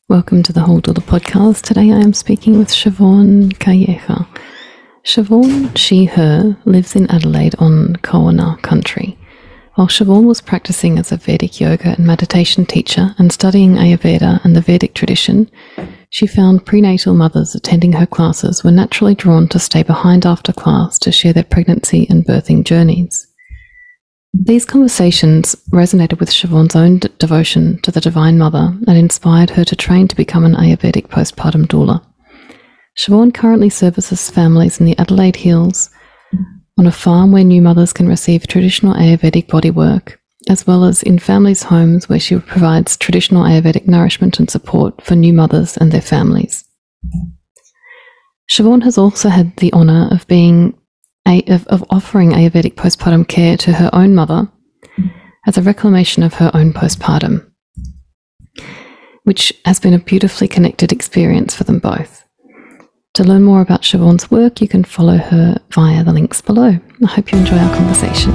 Welcome to the Whole Doula podcast. Today I am speaking with Siobhan Calleja. Siobhan, she, her, lives in Adelaide on Kaurna country. While Siobhan was practicing as a Vedic yoga and meditation teacher and studying Ayurveda and the Vedic tradition, she found prenatal mothers attending her classes were naturally drawn to stay behind after class to share their pregnancy and birthing journeys. These conversations resonated with Siobhan's own devotion to the Divine Mother and inspired her to train to become an Ayurvedic postpartum doula. Siobhan currently services families in the Adelaide Hills on a farm where new mothers can receive traditional Ayurvedic bodywork, as well as in families' homes where she provides traditional Ayurvedic nourishment and support for new mothers and their families. Siobhan has also had the honour of offering Ayurvedic postpartum care to her own mother as a reclamation of her own postpartum, which has been a beautifully connected experience for them both. To learn more about Siobhan's work, you can follow her via the links below. I hope you enjoy our conversation.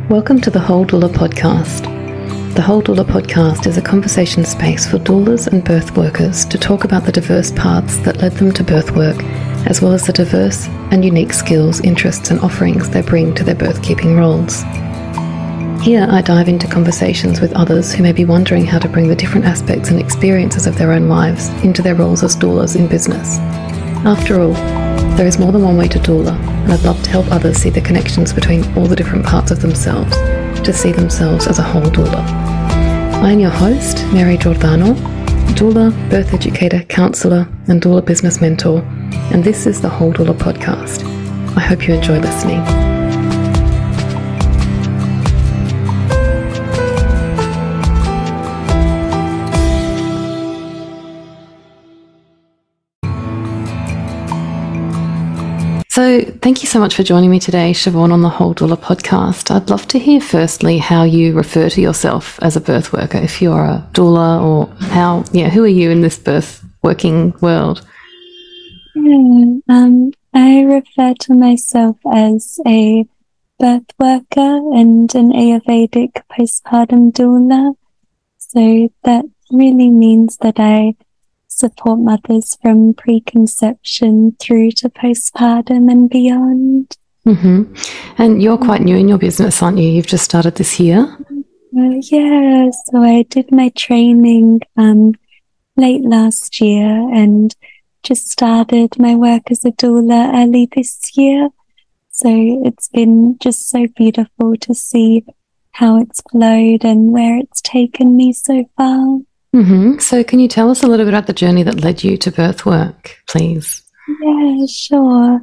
Welcome to the Whole Doula podcast. The Whole Doula podcast is a conversation space for doulas and birth workers to talk about the diverse paths that led them to birth work, as well as the diverse and unique skills, interests and offerings they bring to their birth-keeping roles. Here I dive into conversations with others who may be wondering how to bring the different aspects and experiences of their own lives into their roles as doulas in business. After all, there is more than one way to doula, and I'd love to help others see the connections between all the different parts of themselves, to see themselves as a whole doula. I am your host, Mary Giordano, doula, birth educator, counsellor, and doula business mentor, and this is the Whole Doula podcast. I hope you enjoy listening. So thank you so much for joining me today, Siobhan, on the Whole Doula podcast. I'd love to hear firstly how you refer to yourself as a birth worker, if you're a doula, or who are you in this birth working world? I refer to myself as a birth worker and an Ayurvedic postpartum doula. So that really means that I support mothers from preconception through to postpartum and beyond. Mm-hmm. And you're quite new in your business, aren't you? You've just started this year? Yeah, so I did my training late last year and just started my work as a doula early this year. So it's been just so beautiful to see how it's flowed and where it's taken me so far. Mm-hmm. So can you tell us a little bit about the journey that led you to birth work, please? Yeah, sure.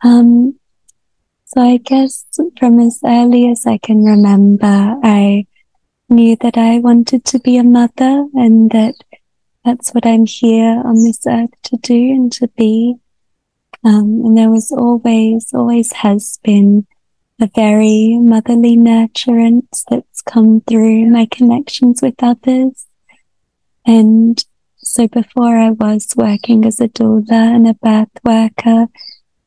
So I guess from as early as I can remember, I knew that I wanted to be a mother and that's what I'm here on this earth to do and to be. And there was always has been a very motherly nurturance that's come through my connections with others. And so before I was working as a doula and a birth worker,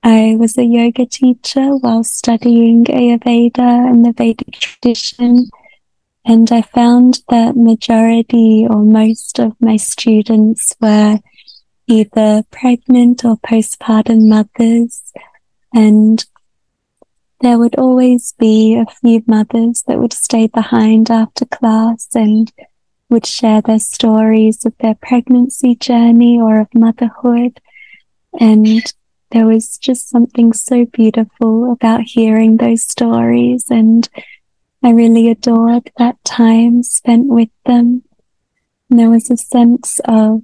I was a yoga teacher while studying Ayurveda and the Vedic tradition. And I found that majority or most of my students were either pregnant or postpartum mothers. And there would always be a few mothers that would stay behind after class and would share their stories of their pregnancy journey or of motherhood. And there was just something so beautiful about hearing those stories, and I really adored that time spent with them. And there was a sense of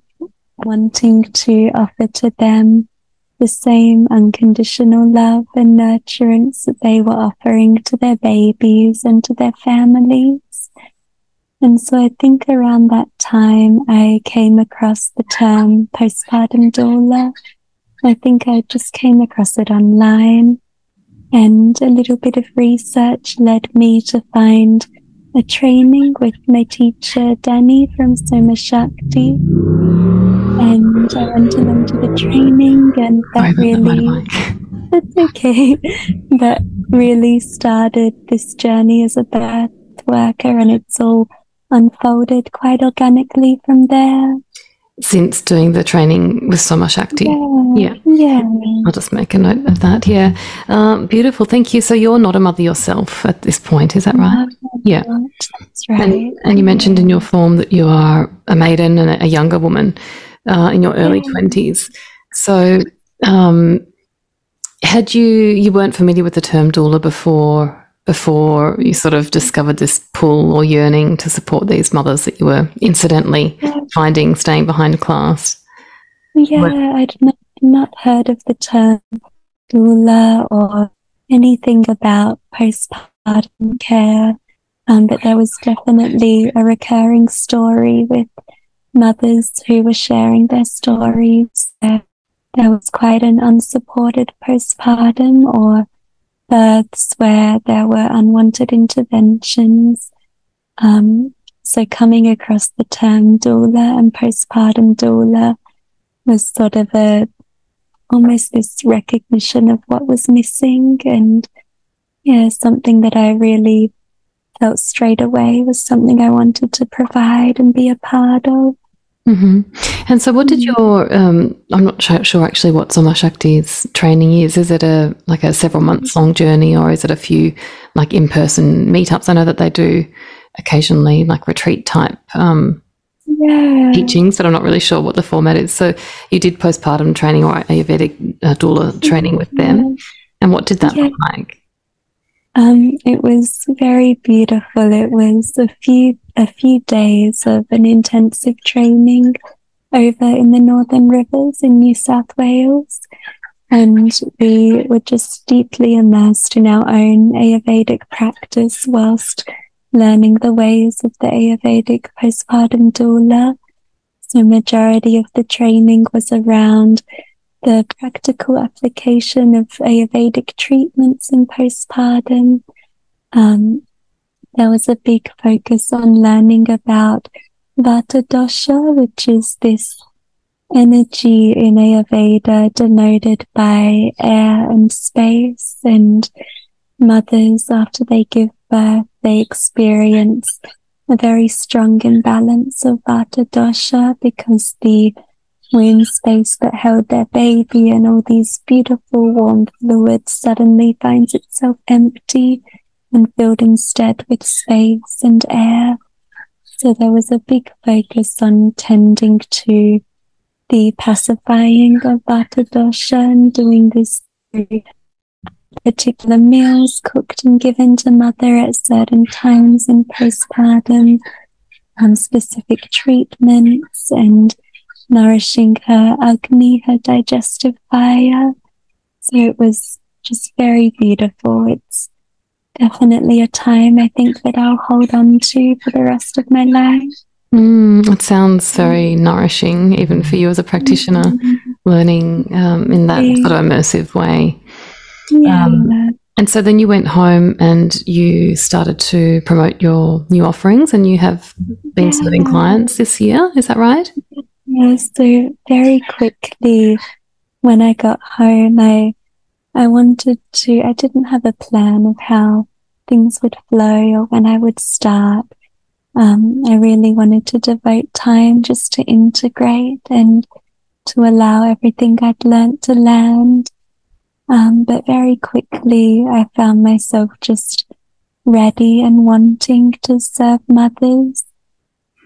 wanting to offer to them the same unconditional love and nurturance that they were offering to their babies and to their families. And so I think around that time I came across the term postpartum doula. I think I just came across it online, and a little bit of research led me to find a training with my teacher Danny from Soma Shakti. And I went along to the training, and that really, that's okay, that really started this journey as a birth worker, and it's all unfolded quite organically from there. Since doing the training with Soma Shakti. Yeah. I'll just make a note of that. Yeah. Beautiful. Thank you. So you're not a mother yourself at this point, is that right? Yeah. That's right. And you mentioned in your form that you are a maiden and a younger woman in your early 20s. So had you weren't familiar with the term doula before you sort of discovered this pull or yearning to support these mothers that you were incidentally finding staying behind class? Yeah, I'd not heard of the term doula or anything about postpartum care, but there was definitely a recurring story with mothers who were sharing their stories. There was quite an unsupported postpartum, or births where there were unwanted interventions. So coming across the term doula and postpartum doula was sort of almost this recognition of what was missing, and something that I really felt straight away was something I wanted to provide and be a part of. Mm-hmm. And so what did your, I'm not sure actually what Soma Shakti's training is. Is it a several months long journey, or is it a few like in-person meetups? I know that they do occasionally like retreat type teachings, but I'm not really sure what the format is. So you did postpartum training or Ayurvedic doula training with them. And what did that look like? It was very beautiful. It was a few days of an intensive training over in the Northern Rivers in New South Wales, and we were just deeply immersed in our own Ayurvedic practice whilst learning the ways of the Ayurvedic postpartum doula. So majority of the training was around the practical application of Ayurvedic treatments in postpartum. There was a big focus on learning about Vata dosha, which is this energy in Ayurveda denoted by air and space, and mothers, after they give birth, they experience a very strong imbalance of Vata dosha because the womb space that held their baby and all these beautiful warm fluids suddenly finds itself empty and filled instead with space and air. So there was a big focus on tending to the pacifying of Vata dosha and doing this through particular meals cooked and given to mother at certain times in postpartum, specific treatments, and nourishing her Agni, her digestive fire. So it was just very beautiful. It's definitely a time I think that I'll hold on to for the rest of my life. It sounds very nourishing, even for you as a practitioner, learning in that sort of immersive way. And so then you went home and you started to promote your new offerings, and you have been serving clients this year, is that right? Yes, so very quickly when I got home, I didn't have a plan of how things would flow or when I would start. I really wanted to devote time just to integrate and to allow everything I'd learnt to land. But very quickly I found myself just ready and wanting to serve mothers.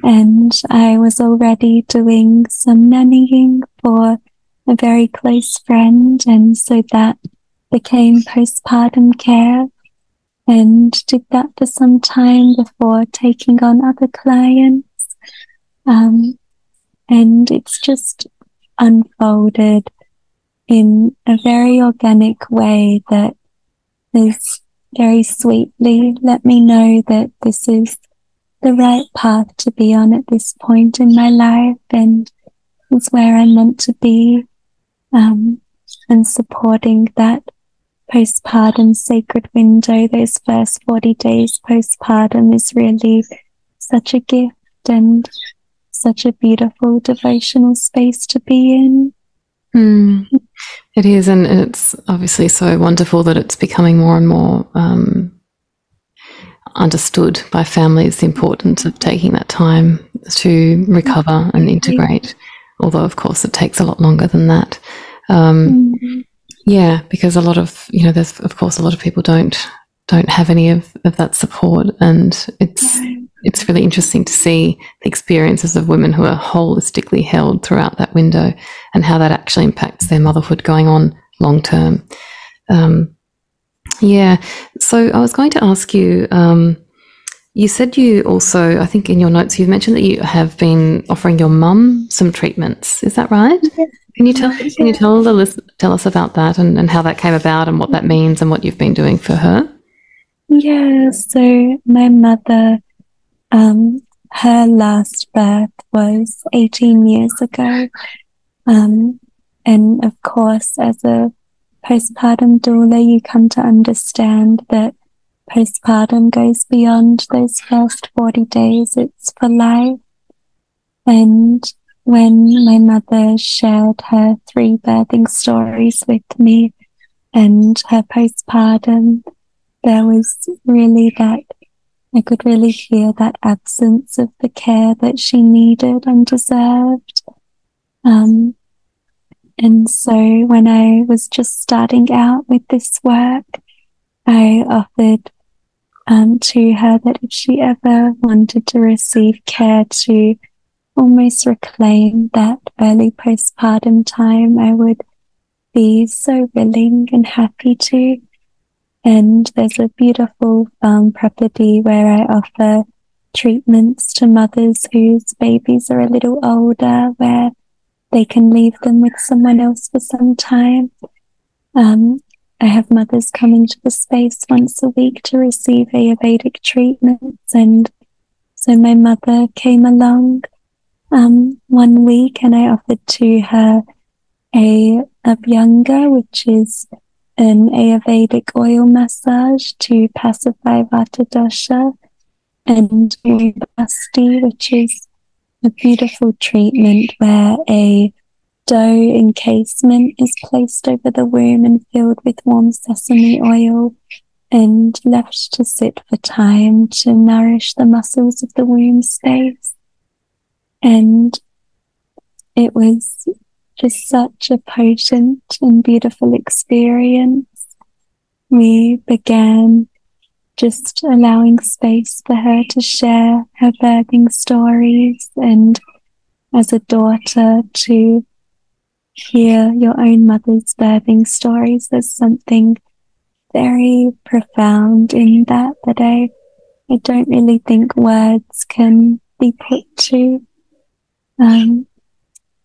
And I was already doing some nannying for a very close friend, and so that became postpartum care, and did that for some time before taking on other clients. And it's just unfolded in a very organic way that has very sweetly let me know that this is the right path to be on at this point in my life, and is where I'm meant to be, and supporting that postpartum sacred window. Those first 40 days postpartum is really such a gift, and such a beautiful devotional space to be in. It is, and it's obviously so wonderful that it's becoming more and more understood by families, the importance of taking that time to recover and integrate, although of course it takes a lot longer than that. Yeah, because a lot of, there's of course a lot of people don't have any of that support, and it's really interesting to see the experiences of women who are holistically held throughout that window and how that actually impacts their motherhood going on long term. Yeah, so I was going to ask you, you said you also, I think in your notes, you've mentioned that you have been offering your mum some treatments. Is that right? Yeah. Can you tell us about that and how that came about and what that means and what you've been doing for her? Yeah, so my mother, her last birth was 18 years ago. And of course, as a postpartum doula, you come to understand that postpartum goes beyond those first 40 days. It's for life. And when my mother shared her 3 birthing stories with me and her postpartum, there was really that, I could really hear that absence of the care that she needed and deserved. And so when I was just starting out with this work, I offered to her that if she ever wanted to receive care to almost reclaim that early postpartum time, I would be so willing and happy to. And there's a beautiful property where I offer treatments to mothers whose babies are a little older, where they can leave them with someone else for some time. I have mothers coming to the space once a week to receive Ayurvedic treatments, and so my mother came along one week and I offered to her a Abhyanga, which is an Ayurvedic oil massage to pacify Vata dosha, and Basti, which is a beautiful treatment where a dough encasement is placed over the womb and filled with warm sesame oil and left to sit for time to nourish the muscles of the womb space. And it was just such a potent and beautiful experience. We began just allowing space for her to share her birthing stories, and as a daughter to hear your own mother's birthing stories. There's something very profound in that I don't really think words can be put to. And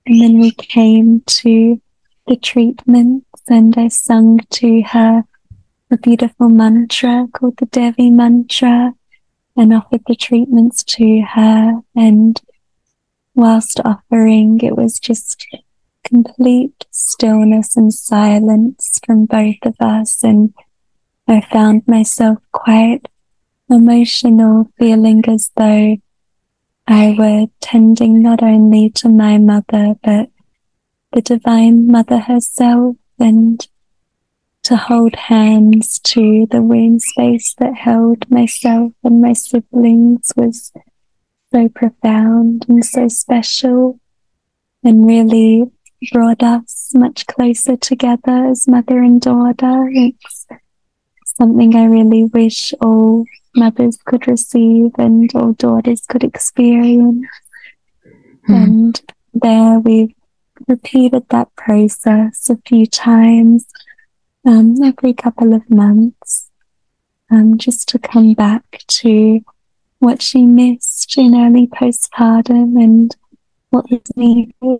then we came to the treatments and I sung to her a beautiful mantra called the Devi mantra and offered the treatments to her. And whilst offering, it was just complete stillness and silence from both of us. And I found myself quite emotional, feeling as though I were tending not only to my mother, but the Divine Mother herself, and to hold hands to the womb space that held myself and my siblings was so profound and so special, and really brought us much closer together as mother and daughter. It's something I really wish all mothers could receive and all daughters could experience. And there we've repeated that process a few times, every couple of months, just to come back to what she missed in early postpartum and what was needed.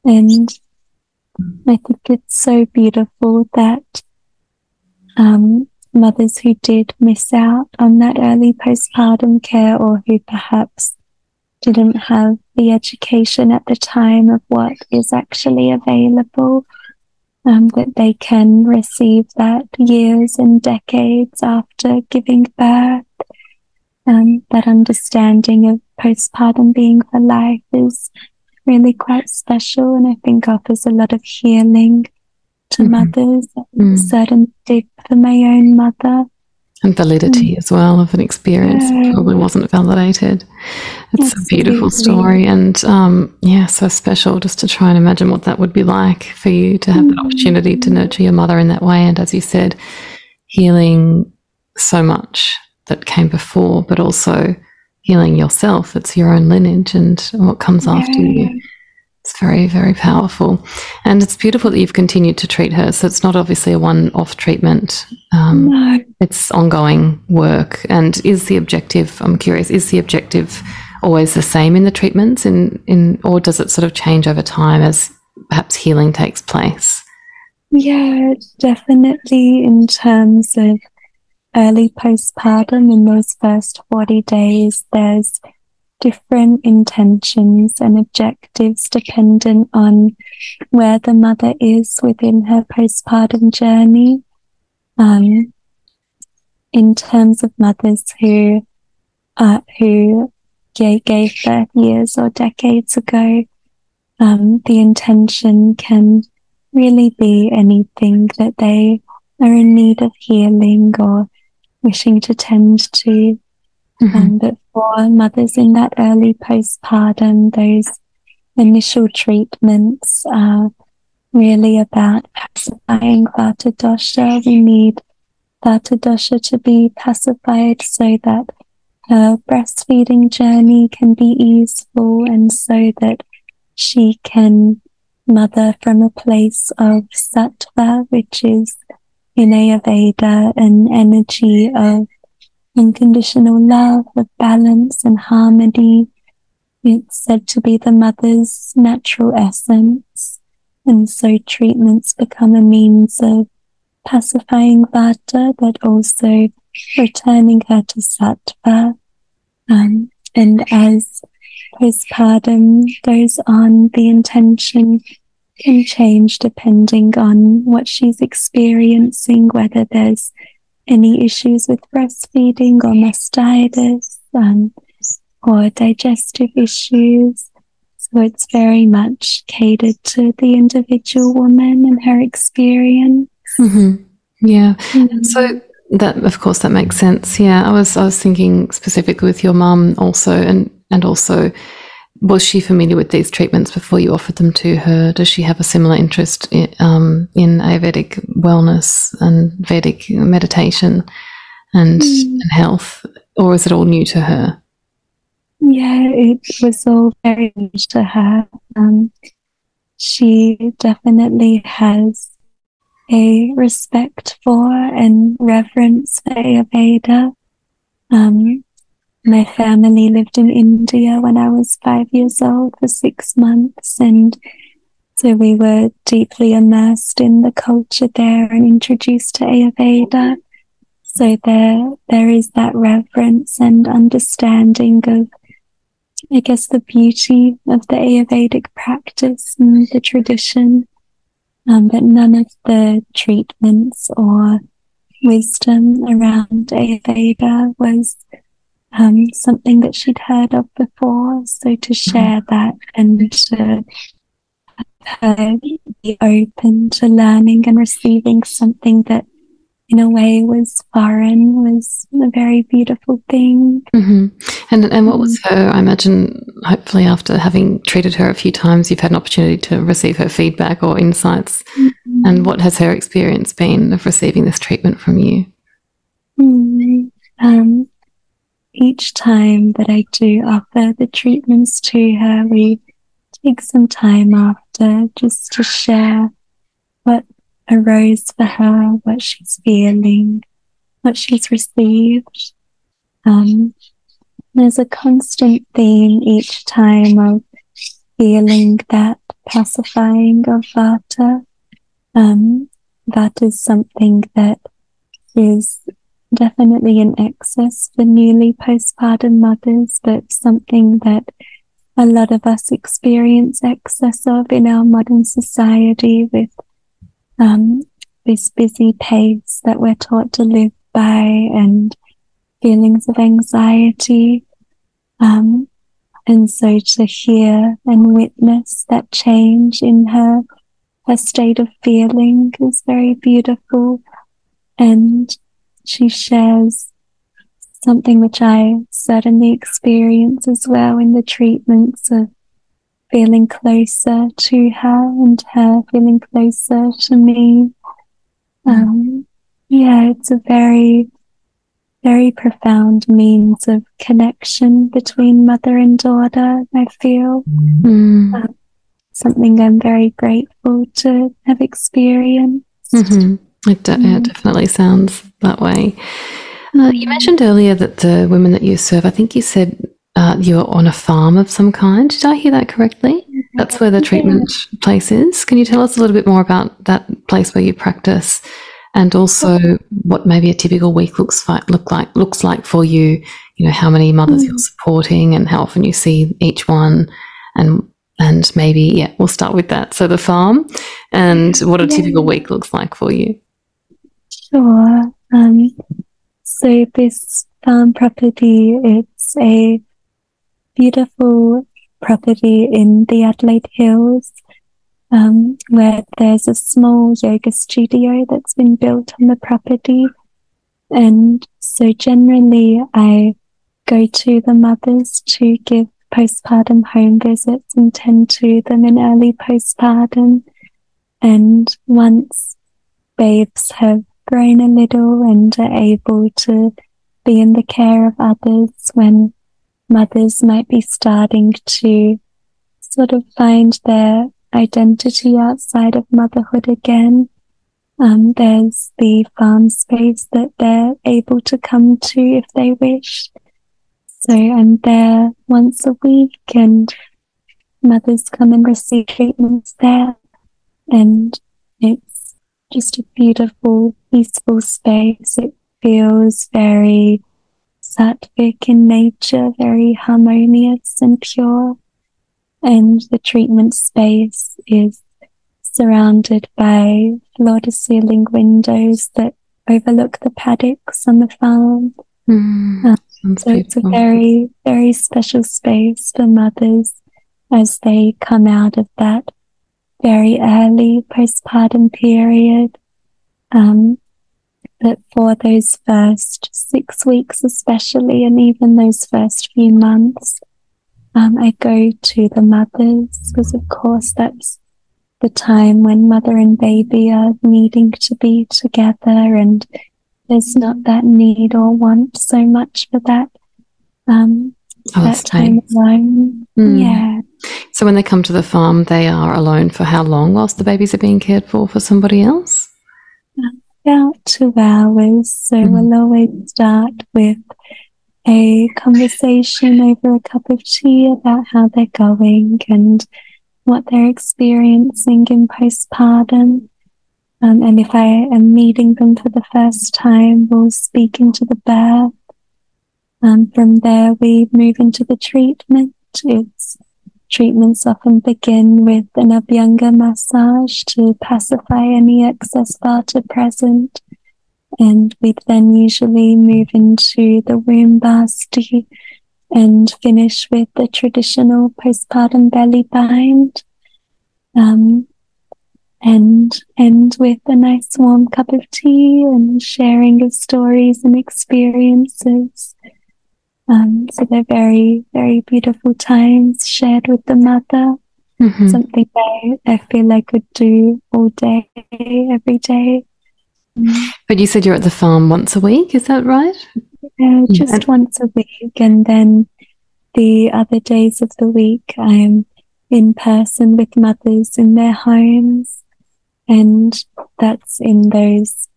And I think it's so beautiful that mothers who did miss out on that early postpartum care, or who perhaps didn't have the education at the time of what is actually available, that they can receive that years and decades after giving birth. That understanding of postpartum being for life is really quite special, and I think offers a lot of healing to mothers, certainly for my own mother. And validity as well of an experience that probably wasn't validated. It's a beautiful story, and so special just to try and imagine what that would be like for you to have the opportunity to nurture your mother in that way. And as you said, healing so much that came before, but also healing yourself. It's your own lineage and what comes after you. It's very, very powerful. And it's beautiful that you've continued to treat her. So it's not obviously a one-off treatment. No. It's ongoing work. And is the objective, I'm curious, is the objective always the same in the treatments or does it sort of change over time as perhaps healing takes place? Yeah, definitely in terms of early postpartum, in those first 40 days, there's different intentions and objectives dependent on where the mother is within her postpartum journey. In terms of mothers who gave birth years or decades ago, the intention can really be anything that they are in need of healing or wishing to tend to. But for mothers in that early postpartum, those initial treatments are really about pacifying Vata dosha. We need Vata dosha to be pacified so that her breastfeeding journey can be easeful and so that she can mother from a place of sattva, which is in Ayurveda an energy of unconditional love, of balance and harmony. It's said to be the mother's natural essence, and so treatments become a means of pacifying Vata, but also returning her to Sattva. And as postpartum goes on, the intention can change depending on what she's experiencing, whether there's any issues with breastfeeding or mastitis or digestive issues. So it's very much catered to the individual woman and her experience. Yeah. So that, of course, that makes sense. Yeah, I was thinking specifically with your mum also, and also, was she familiar with these treatments before you offered them to her? Does she have a similar interest in Ayurvedic wellness and Vedic meditation and health, or is it all new to her? Yeah, it was all very new to her. She definitely has a respect for and reverence for Ayurveda. My family lived in India when I was 5 years old for 6 months, and so we were deeply immersed in the culture there and introduced to Ayurveda. So there is that reverence and understanding of, I guess, the beauty of the Ayurvedic practice and the tradition, but none of the treatments or wisdom around Ayurveda was something that she'd heard of before. So to share that and to have her be open to learning and receiving something that in a way was foreign was a very beautiful thing. And what was her, I imagine, hopefully after having treated her a few times, you've had an opportunity to receive her feedback or insights. And what has her experience been of receiving this treatment from you? Each time that I do offer the treatments to her, we take some time after just to share what arose for her, what she's feeling, what she's received. There's a constant theme each time of feeling that pacifying of Vata. That is something that is definitely in excess for newly postpartum mothers, but something that a lot of us experience excess of in our modern society with this busy pace that we're taught to live by and feelings of anxiety. And so to hear and witness that change in her state of feeling is very beautiful. And she shares something which I certainly experience as well in the treatments of feeling closer to her and her feeling closer to me. It's a very, very profound means of connection between mother and daughter, I feel. Something I'm very grateful to have experienced. It definitely sounds that way. You mentioned earlier that the women that you serve, I think you said you're on a farm of some kind. Did I hear that correctly? That's where the treatment place is. Can you tell us a little bit more about that place where you practice, and also what maybe a typical week looks like for you? You know, how many mothers you're supporting and how often you see each one, and maybe we'll start with that. So the farm and what a typical week looks like for you. Sure. So this farm property, it's a beautiful property in the Adelaide Hills, where there's a small yoga studio that's been built on the property. And so generally I go to the mothers to give postpartum home visits and tend to them in early postpartum. And once babes have grown a little and are able to be in the care of others, when mothers might be starting to sort of find their identity outside of motherhood again, there's the farm space that they're able to come to if they wish. So I'm there once a week and mothers come and receive treatments there, and it's just a beautiful, peaceful space. It feels very sattvic in nature, very harmonious and pure. And the treatment space is surrounded by floor-to-ceiling windows that overlook the paddocks on the farm. So it's a very, very special space for mothers as they come out of that very early postpartum period. But for those first 6 weeks especially, and even those first few months, I go to the mothers because, of course, that's the time when mother and baby are needing to be together, and there's not that need or want so much for that that time alone. So when they come to the farm, they are alone for how long whilst the babies are being cared for somebody else? About 2 hours. So we'll always start with a conversation over a cup of tea about how they're going and what they're experiencing in postpartum. And if I am meeting them for the first time, we'll speak into the birth. From there, we move into the treatment. Treatments often begin with an Abhyanga massage to pacify any excess vata present. And we then usually move into the womb basti and finish with the traditional postpartum belly bind. And end with a nice warm cup of tea and sharing of stories and experiences. So they're very, very beautiful times shared with the mother. Something I feel I could do all day, every day. But you said you're at the farm once a week, is that right? Just once a week, and then the other days of the week I'm in person with mothers in their homes, and that's in those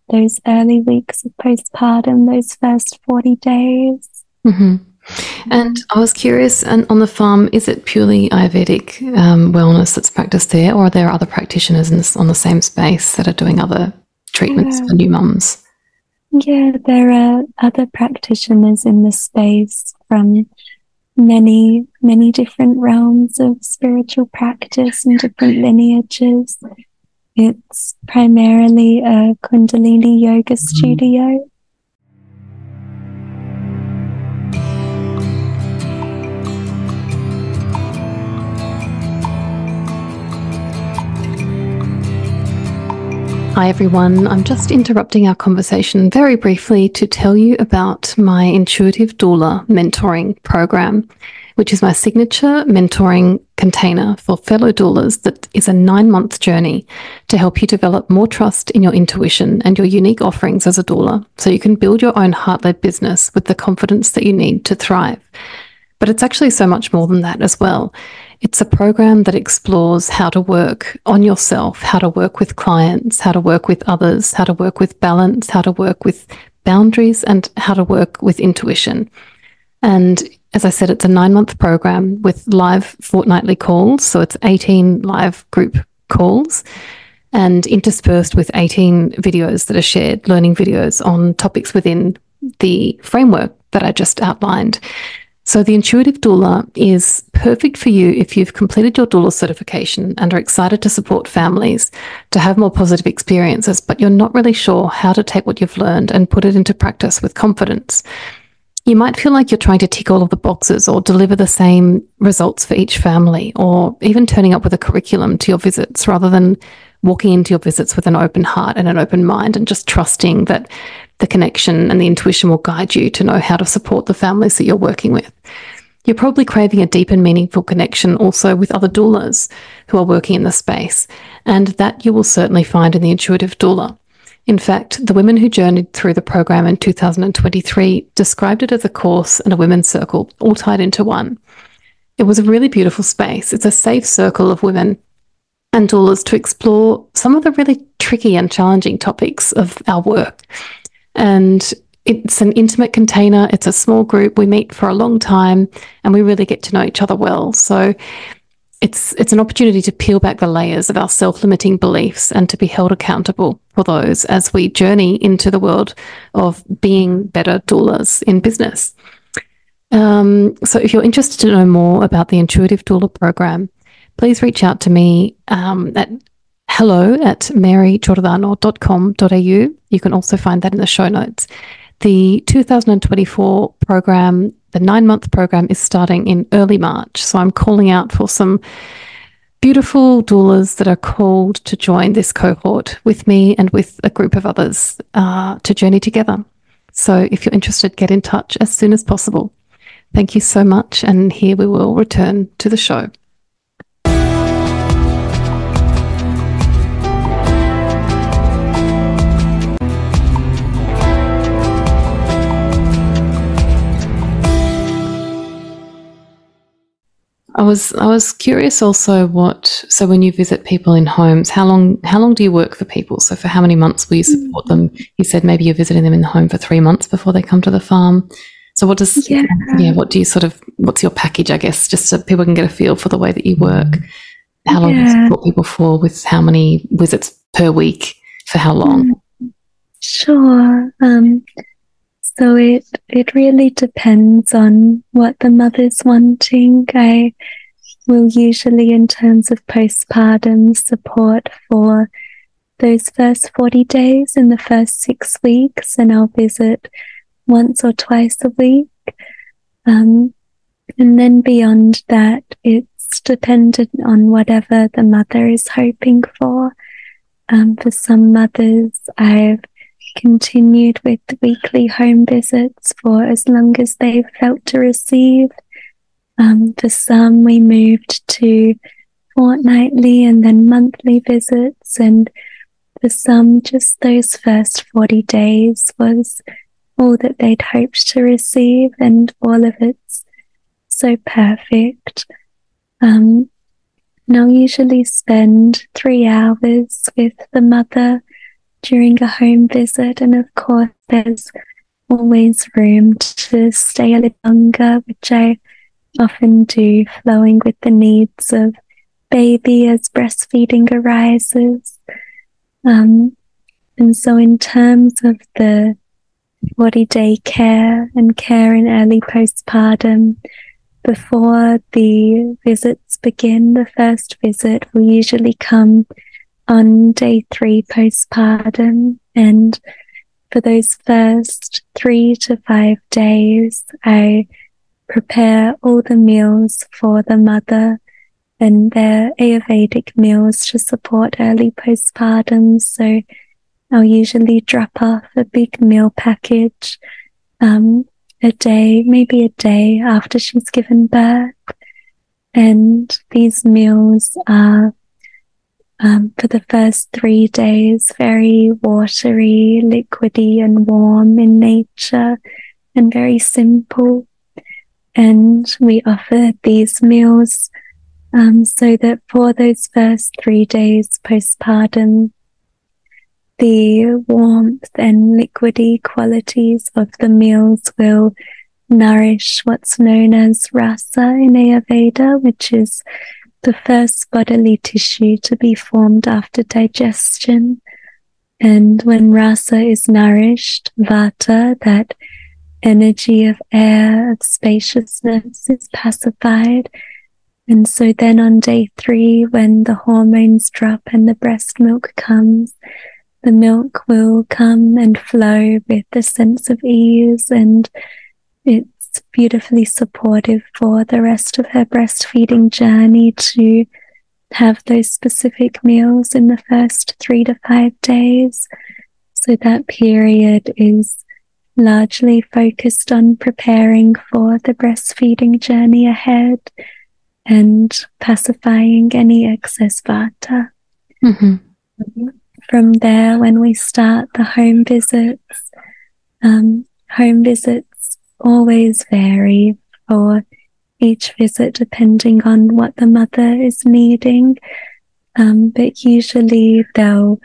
early weeks of postpartum, those first 40 days. And I was curious, and on the farm, is it purely Ayurvedic wellness that's practiced there, or are there other practitioners on the same space that are doing other treatments for new mums? Yeah, there are other practitioners in the space from many, many different realms of spiritual practice and different lineages. It's primarily a Kundalini yoga studio. Hi everyone, I'm just interrupting our conversation very briefly to tell you about my Intuitive Doula mentoring program, which is my signature mentoring container for fellow doulas that is a 9-month journey to help you develop more trust in your intuition and your unique offerings as a doula so you can build your own heart-led business with the confidence that you need to thrive. But it's actually so much more than that as well. It's a program that explores how to work on yourself, how to work with clients, how to work with others, how to work with balance, how to work with boundaries, and how to work with intuition. And as I said, it's a 9-month program with live fortnightly calls. So it's 18 live group calls and interspersed with 18 videos that are shared, learning videos on topics within the framework that I just outlined. So the Intuitive Doula is perfect for you if you've completed your doula certification and are excited to support families to have more positive experiences, but you're not really sure how to take what you've learned and put it into practice with confidence. You might feel like you're trying to tick all of the boxes or deliver the same results for each family, or even turning up with a curriculum to your visits rather than walking into your visits with an open heart and an open mind and just trusting that the connection and the intuition will guide you to know how to support the families that you're working with. You're probably craving a deep and meaningful connection also with other doulas who are working in the space, and that you will certainly find in the Intuitive Doula. In fact, the women who journeyed through the program in 2023 described it as a course and a women's circle all tied into one. It was a really beautiful space. It's a safe circle of women and doulas to explore some of the really tricky and challenging topics of our work. And it's an intimate container. It's a small group. We meet for a long time and we really get to know each other well. So it's an opportunity to peel back the layers of our self-limiting beliefs and to be held accountable for those as we journey into the world of being better doulas in business. So if you're interested to know more about the Intuitive Doula program, please reach out to me at hello@marygiordano.com.au. You can also find that in the show notes. The 2024 program, the 9-month program, is starting in early March. So I'm calling out for some beautiful doulas that are called to join this cohort with me and with a group of others to journey together. So if you're interested, get in touch as soon as possible. Thank you so much. And here we will return to the show. I was curious also so when you visit people in homes, how long do you work for people? So for how many months will you support them? You said maybe you're visiting them in the home for 3 months before they come to the farm. So what do you what's your package, I guess, just so people can get a feel for the way that you work? How long do you support people for, with how many visits per week, for how long? Sure. So it really depends on what the mother's wanting. I will usually, in terms of postpartum, support for those first 40 days in the first 6 weeks, and I'll visit once or twice a week. And then beyond that, it's dependent on whatever the mother is hoping for. For some mothers, I've continued with weekly home visits for as long as they've felt to receive. For some, we moved to fortnightly and then monthly visits, and for some, just those first 40 days was all that they'd hoped to receive, and all of it's so perfect. And I'll usually spend 3 hours with the mother during a home visit, and of course there's always room to stay a little longer, which I often do, flowing with the needs of baby as breastfeeding arises. And so in terms of the 40-day care and care in early postpartum, before the visits begin, the first visit will usually come on day 3 postpartum, and for those first 3 to 5 days, I prepare all the meals for the mother, and they're Ayurvedic meals to support early postpartum. So I'll usually drop off a big meal package maybe a day after she's given birth. And these meals are, for the first 3 days, very watery, liquidy, and warm in nature, and very simple. And we offer these meals so that for those first 3 days postpartum, the warmth and liquidy qualities of the meals will nourish what's known as rasa in Ayurveda, which is the first bodily tissue to be formed after digestion. And when rasa is nourished, vata, that energy of air, of spaciousness, is pacified. And so then on day 3, when the hormones drop and the breast milk comes, the milk will come and flow with a sense of ease, and it's beautifully supportive for the rest of her breastfeeding journey to have those specific meals in the first 3 to 5 days. So that period is largely focused on preparing for the breastfeeding journey ahead and pacifying any excess vata. Mm-hmm. From there, when we start the home visits always vary for each visit depending on what the mother is needing, but usually they'll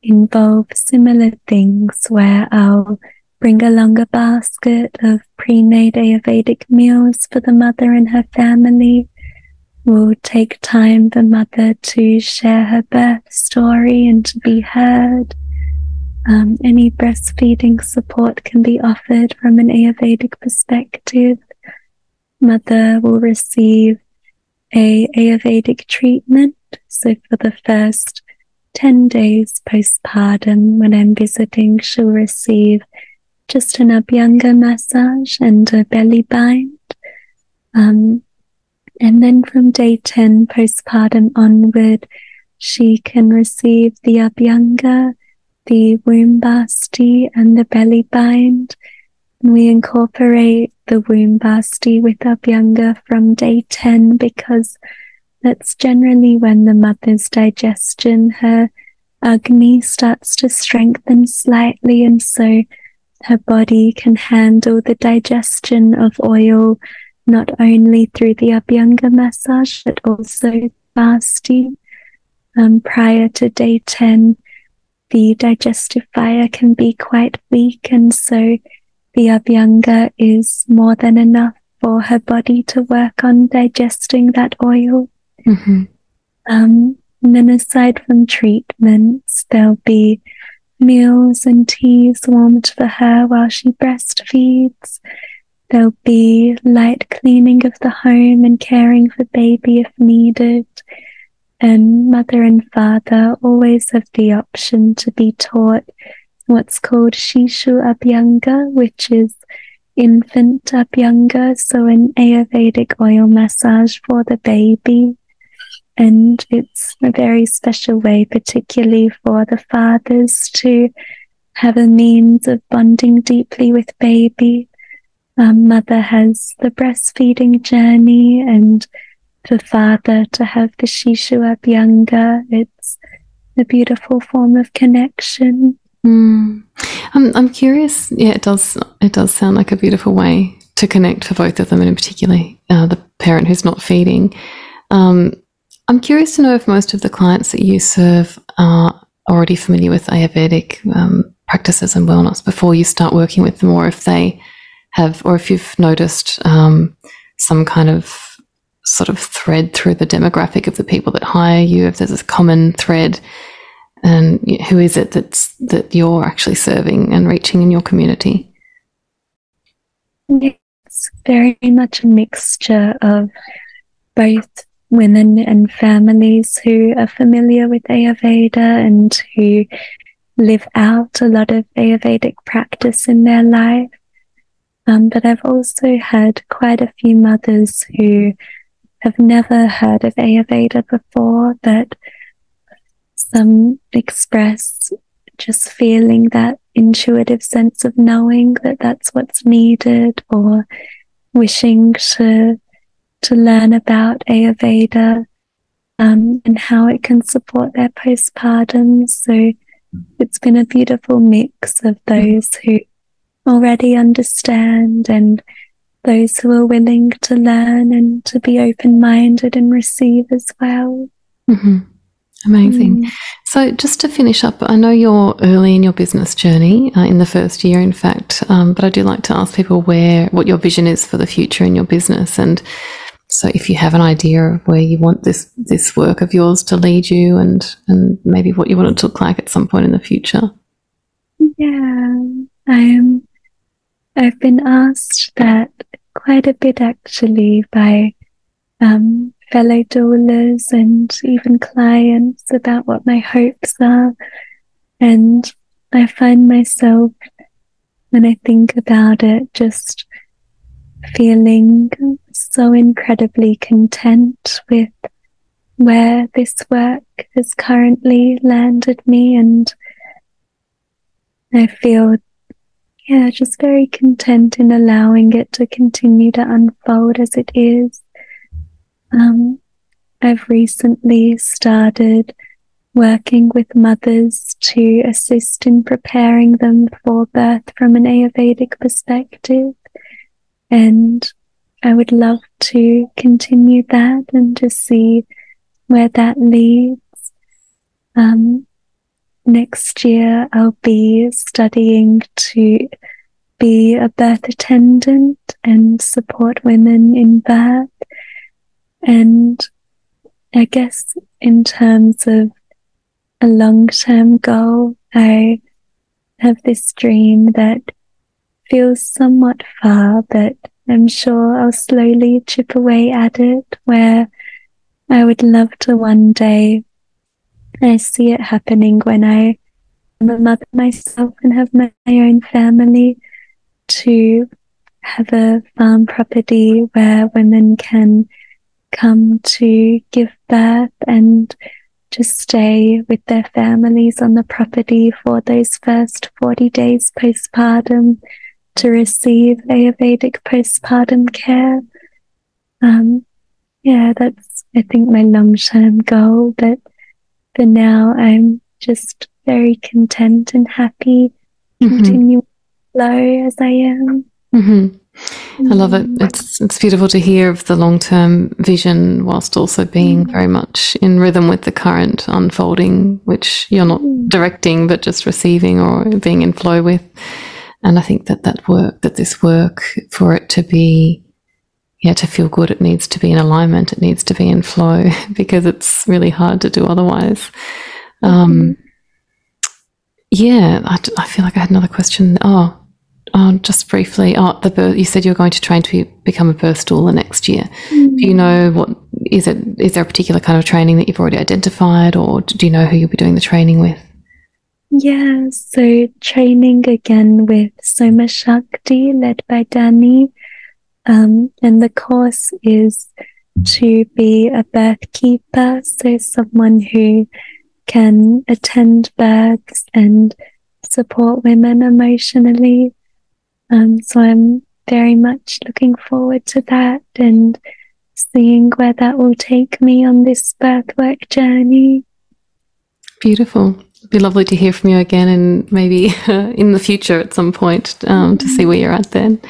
involve similar things where I'll bring along a basket of prenatal Ayurvedic meals for the mother and her family. We'll take time for mother to share her birth story and to be heard. Any breastfeeding support can be offered from an Ayurvedic perspective. Mother will receive a Ayurvedic treatment. So for the first 10 days postpartum, when I'm visiting, she'll receive just an Abhyanga massage and a belly bind. And then from day 10 postpartum onward, she can receive the Abhyanga, the womb basti, and the belly bind. And we incorporate the womb basti with Abhyanga from day 10 because that's generally when the mother's digestion, her Agni, starts to strengthen slightly, and so her body can handle the digestion of oil not only through the Abhyanga massage, but also fasting. Prior to day 10, the digestive fire can be quite weak, and so the Abhyanga is more than enough for her body to work on digesting that oil. Mm-hmm. And then aside from treatments, there'll be meals and teas warmed for her while she breastfeeds. There'll be light cleaning of the home and caring for baby if needed. And mother and father always have the option to be taught what's called Shishu Abhyanga, which is infant Abhyanga, so an Ayurvedic oil massage for the baby. And it's a very special way, particularly for the fathers, to have a means of bonding deeply with baby. Mother has the breastfeeding journey, and for father to have the Shishu Abhyanga, it's a beautiful form of connection. I'm curious. Yeah, it does sound like a beautiful way to connect for both of them, and in particular the parent who's not feeding. I'm curious to know if most of the clients that you serve are already familiar with Ayurvedic practices and wellness before you start working with them, or if they have, or if you've noticed some kind of sort of thread through the demographic of the people that hire you, if there's a common thread, and who is it that you're actually serving and reaching in your community? It's very much a mixture of both women and families who are familiar with Ayurveda and who live out a lot of Ayurvedic practice in their life. But I've also had quite a few mothers who have never heard of Ayurveda before, but some express just feeling that intuitive sense of knowing that that's what's needed, or wishing to learn about Ayurveda and how it can support their postpartum. So it's been a beautiful mix of those who already understand and those who are willing to learn and to be open-minded and receive as well. Amazing. So just to finish up, I know you're early in your business journey, in the first year, in fact, but I do like to ask people what your vision is for the future in your business. And so if you have an idea of where you want this work of yours to lead you, and maybe what you want it to look like at some point in the future. Yeah, I've been asked that quite a bit, actually, by fellow doulas and even clients about what my hopes are. And I find myself, when I think about it, just feeling so incredibly content with where this work has currently landed me. And I feel, just very content in allowing it to continue to unfold as it is. I've recently started working with mothers to assist in preparing them for birth from an Ayurvedic perspective. And I would love to continue that and just see where that leads. Next year, I'll be studying to be a birth attendant and support women in birth. And I guess in terms of a long-term goal, I have this dream that feels somewhat far, but I'm sure I'll slowly chip away at it, where I would love to one day, I see it happening when I am a mother myself and have my own family, to have a farm property where women can come to give birth and just stay with their families on the property for those first 40 days postpartum to receive Ayurvedic postpartum care. That's, I think, my long-term goal. But for now, I'm just very content and happy, continuing to flow as I am. I love it. It's beautiful to hear of the long-term vision whilst also being very much in rhythm with the current unfolding, which you're not directing but just receiving or being in flow with. And I think that this work, for it to be, to feel good, it needs to be in alignment. It needs to be in flow, because it's really hard to do otherwise. I feel like I had another question. Just briefly, you said you're going to train to become a birth doula next year. Do you know what is it? Is there a particular kind of training that you've already identified, or do you know who you'll be doing the training with? Yeah, so training again with Soma Shakti, led by Dani. And the course is to be a birth keeper, so someone who can attend births and support women emotionally. So I'm very much looking forward to that and seeing where that will take me on this birth work journey. Beautiful. It'd be lovely to hear from you again, and maybe in the future at some point to see where you're at then.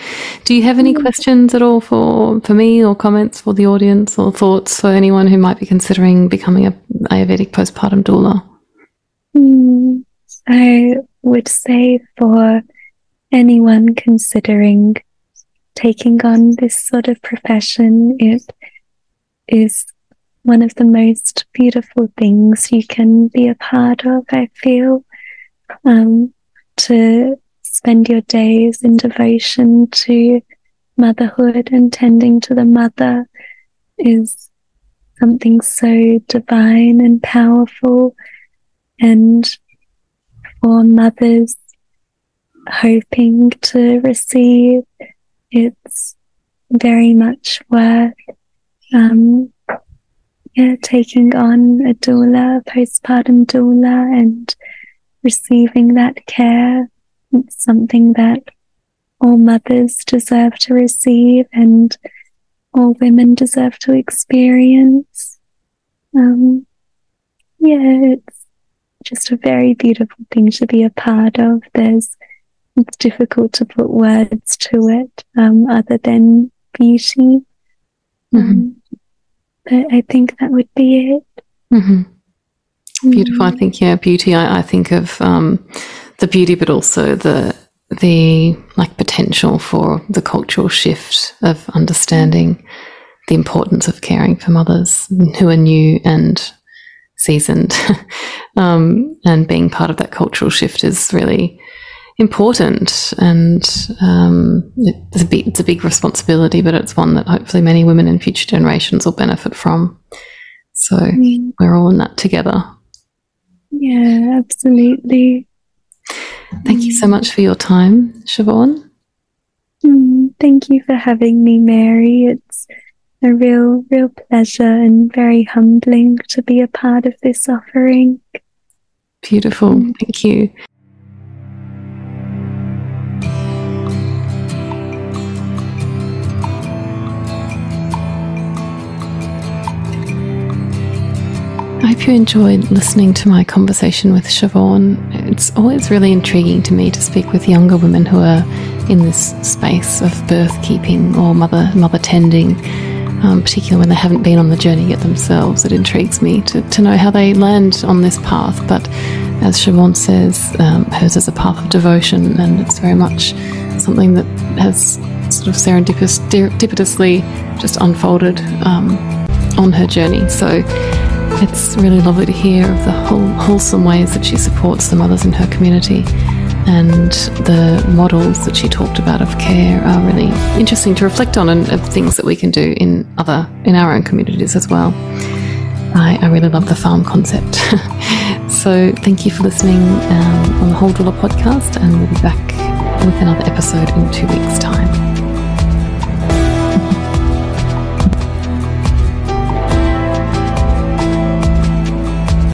Do you have any questions at all for me, or comments for the audience, or thoughts for anyone who might be considering becoming an Ayurvedic postpartum doula? I would say for anyone considering taking on this sort of profession, it is one of the most beautiful things you can be a part of, I feel. To spend your days in devotion to motherhood and tending to the mother is something so divine and powerful. And for mothers hoping to receive, it's very much worth taking on a doula, a postpartum doula, and receiving that care. It's something that all mothers deserve to receive and all women deserve to experience. It's just a very beautiful thing to be a part of. It's difficult to put words to it other than beauty. But I think that would be it. Beautiful. I think, beauty. I think of the beauty, but also the like potential for the cultural shift of understanding the importance of caring for mothers who are new and seasoned, and being part of that cultural shift is really important. And it's a big responsibility, but it's one that hopefully many women in future generations will benefit from. So we're all in that together. Yeah, absolutely. Thank you so much for your time, Siobhan. Thank you for having me, Mary. It's a real pleasure and very humbling to be a part of this offering. Beautiful. Thank you. I hope you enjoyed listening to my conversation with Siobhan. It's always really intriguing to me to speak with younger women who are in this space of birth keeping or mother tending, particularly when they haven't been on the journey yet themselves. It intrigues me to know how they land on this path. But as Siobhan says, hers is a path of devotion, and it's very much something that has sort of serendipitously just unfolded on her journey. So it's really lovely to hear of the wholesome ways that she supports the mothers in her community, and the models that she talked about of care are really interesting to reflect on, and of things that we can do in our own communities as well. I really love the farm concept. So thank you for listening on the Whole Doula podcast, and we'll be back with another episode in 2 weeks' time.